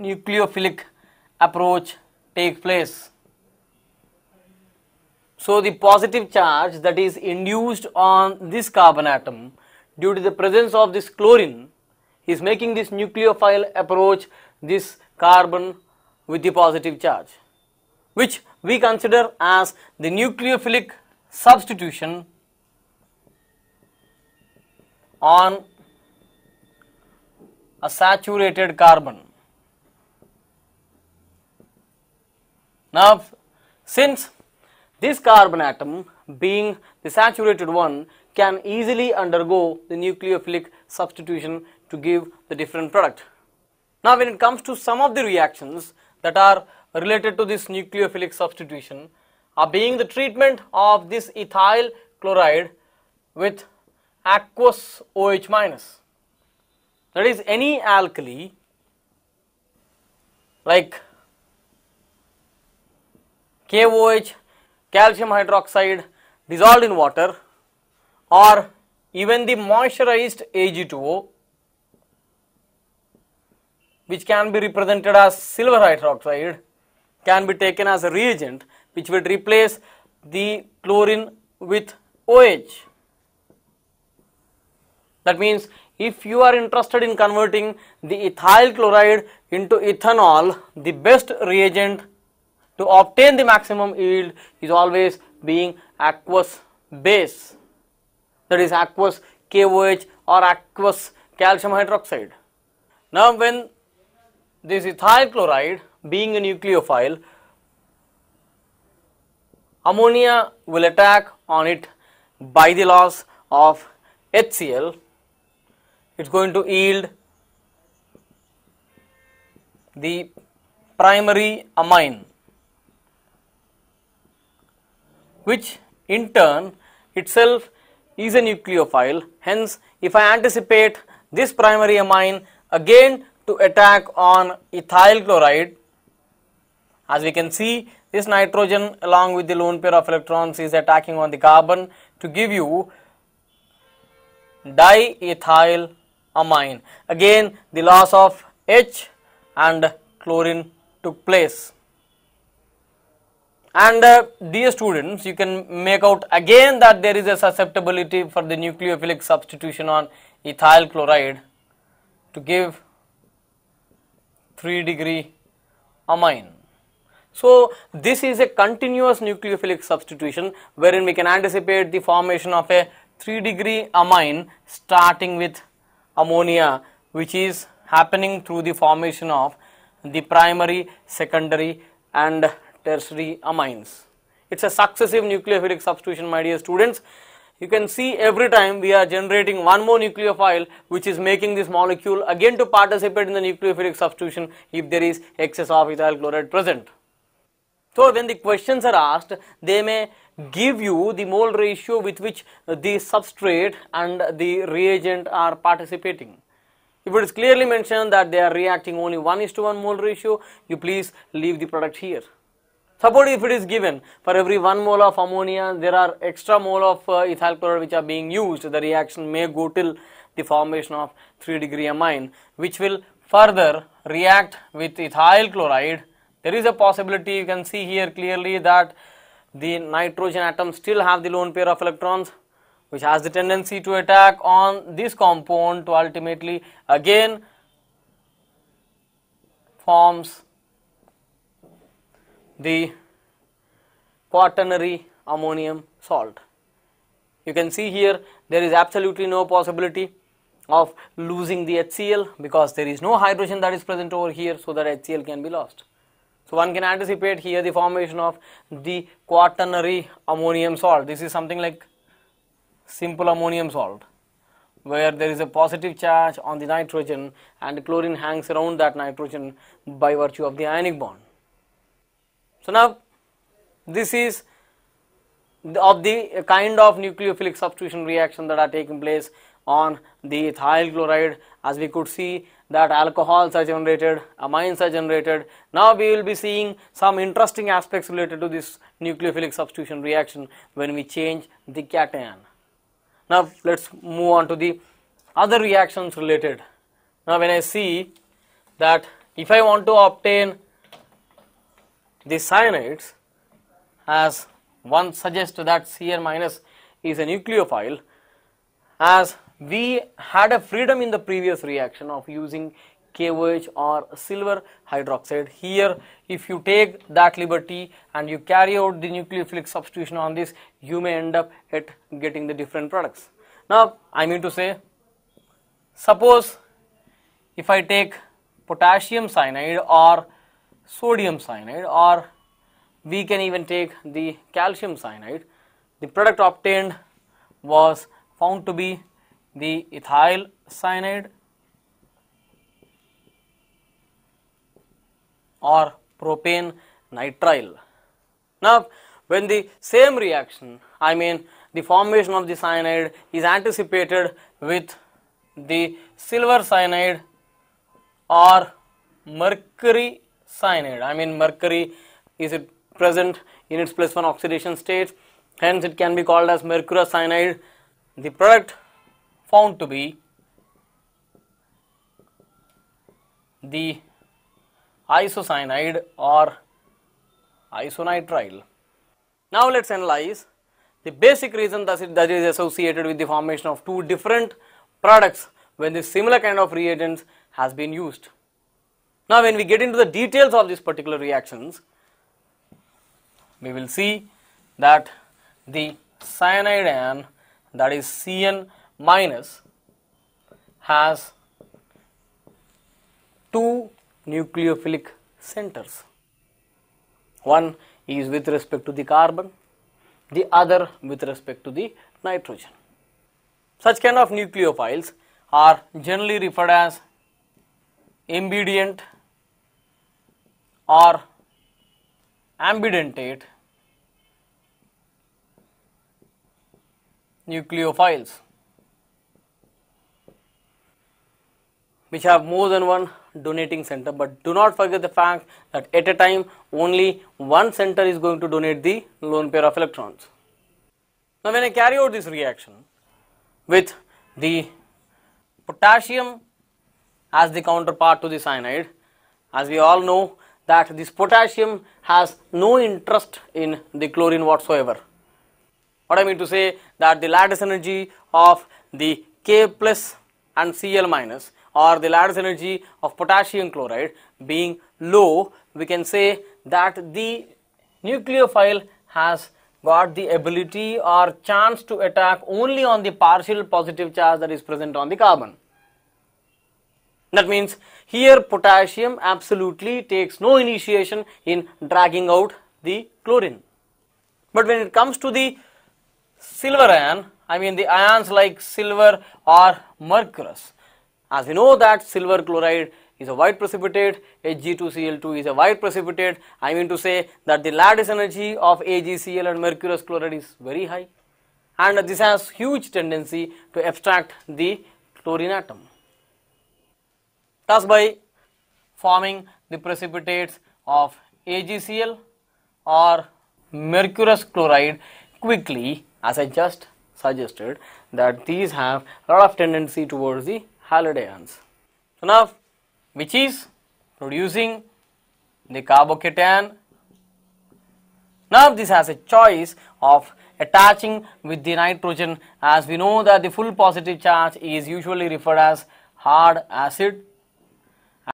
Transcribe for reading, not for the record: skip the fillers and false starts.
nucleophilic approach takes place. So the positive charge that is induced on this carbon atom due to the presence of this chlorine is making this nucleophile approach this carbon with the positive charge, which we consider as the nucleophilic substitution on a saturated carbon. Now, since this carbon atom, being the saturated one, can easily undergo the nucleophilic substitution to give the different product. Now, when it comes to some of the reactions that are related to this nucleophilic substitution, are being the treatment of this ethyl chloride with aqueous OH minus. That is, any alkali like KOH, calcium hydroxide dissolved in water, or even the moisturized Ag2O, which can be represented as silver hydroxide, can be taken as a reagent which will replace the chlorine with OH. That means if you are interested in converting the ethyl chloride into ethanol, the best reagent to obtain the maximum yield is always being aqueous base, that is aqueous KOH or aqueous calcium hydroxide. Now, when this ethyl chloride being a nucleophile, ammonia will attack on it by the loss of HCl. It is going to yield the primary amine, which in turn itself is a nucleophile. Hence, if I anticipate this primary amine again to attack on ethyl chloride, as we can see, this nitrogen along with the lone pair of electrons is attacking on the carbon to give you diethyl amine. Again, the loss of H and chlorine took place. And dear students, you can make out again that there is a susceptibility for the nucleophilic substitution on ethyl chloride to give 3-degree amine. So, this is a continuous nucleophilic substitution wherein we can anticipate the formation of a 3-degree amine starting with ammonia, which is happening through the formation of the primary, secondary and tertiary amines. It is a successive nucleophilic substitution, my dear students. You can see every time we are generating one more nucleophile which is making this molecule again to participate in the nucleophilic substitution if there is excess of ethyl chloride present. So, when the questions are asked, they may give you the mole ratio with which the substrate and the reagent are participating. If it is clearly mentioned that they are reacting only 1:1 mole ratio, you please leave the product here. Suppose if it is given for every 1 mole of ammonia, there are extra mole of ethyl chloride which are being used, the reaction may go till the formation of 3-degree amine, which will further react with ethyl chloride. There is a possibility, you can see here clearly, that the nitrogen atoms still have the lone pair of electrons, which has the tendency to attack on this compound to ultimately again forms the quaternary ammonium salt. You can see here there is absolutely no possibility of losing the HCl because there is no hydrogen that is present over here, so that HCl can be lost. So, one can anticipate here the formation of the quaternary ammonium salt. This is something like simple ammonium salt, where there is a positive charge on the nitrogen and chlorine hangs around that nitrogen by virtue of the ionic bond. So, now this is of the kind of nucleophilic substitution reaction that are taking place on the ethyl chloride. As we could see that alcohols are generated, amines are generated. Now, we will be seeing some interesting aspects related to this nucleophilic substitution reaction when we change the cation. Now, let us move on to the other reactions related. Now, when I see that if I want to obtain the cyanides, as one suggests that Cn minus is a nucleophile, as we had a freedom in the previous reaction of using KOH or silver hydroxide. Here, if you take that liberty and you carry out the nucleophilic substitution on this, you may end up at getting the different products. Now, I mean to say, suppose if I take potassium cyanide or sodium cyanide, or we can even take the calcium cyanide, the product obtained was found to be the ethyl cyanide or propane nitrile. Now, when the same reaction, I mean the formation of the cyanide is anticipated with the silver cyanide or mercury cyanide, I mean mercury is present in its +1 oxidation state, hence it can be called as mercurous cyanide. The product found to be the isocyanide or isonitrile. Now let us analyze the basic reason that is associated with the formation of two different products when the similar kind of reagents has been used. Now when we get into the details of these particular reactions, we will see that the cyanide ion, that is Cn minus, has two nucleophilic centers. One is with respect to the carbon, the other with respect to the nitrogen. Such kind of nucleophiles are generally referred as ambidient or ambidentate nucleophiles, which have more than one donating center, but do not forget the fact that at a time only one center is going to donate the lone pair of electrons. Now when I carry out this reaction with the potassium as the counterpart to the cyanide, as we all know that this potassium has no interest in the chlorine whatsoever. What I mean to say, that the lattice energy of the K plus and Cl minus, or the lattice energy of potassium chloride being low, we can say that the nucleophile has got the ability or chance to attack only on the partial positive charge that is present on the carbon. That means here potassium absolutely takes no initiation in dragging out the chlorine. But when it comes to the silver ion, I mean the ions like silver or mercurous, as we know that silver chloride is a white precipitate, Hg2Cl2 is a white precipitate, I mean to say that the lattice energy of AgCl and mercurous chloride is very high, and this has huge tendency to abstract the chlorine atom. Thus by forming the precipitates of AgCl or mercurous chloride quickly, as I just suggested, that these have a lot of tendency towards the halide ions. So now, which is producing the carbocation. Now this has a choice of attaching with the nitrogen, as we know that the full positive charge is usually referred as hard acid,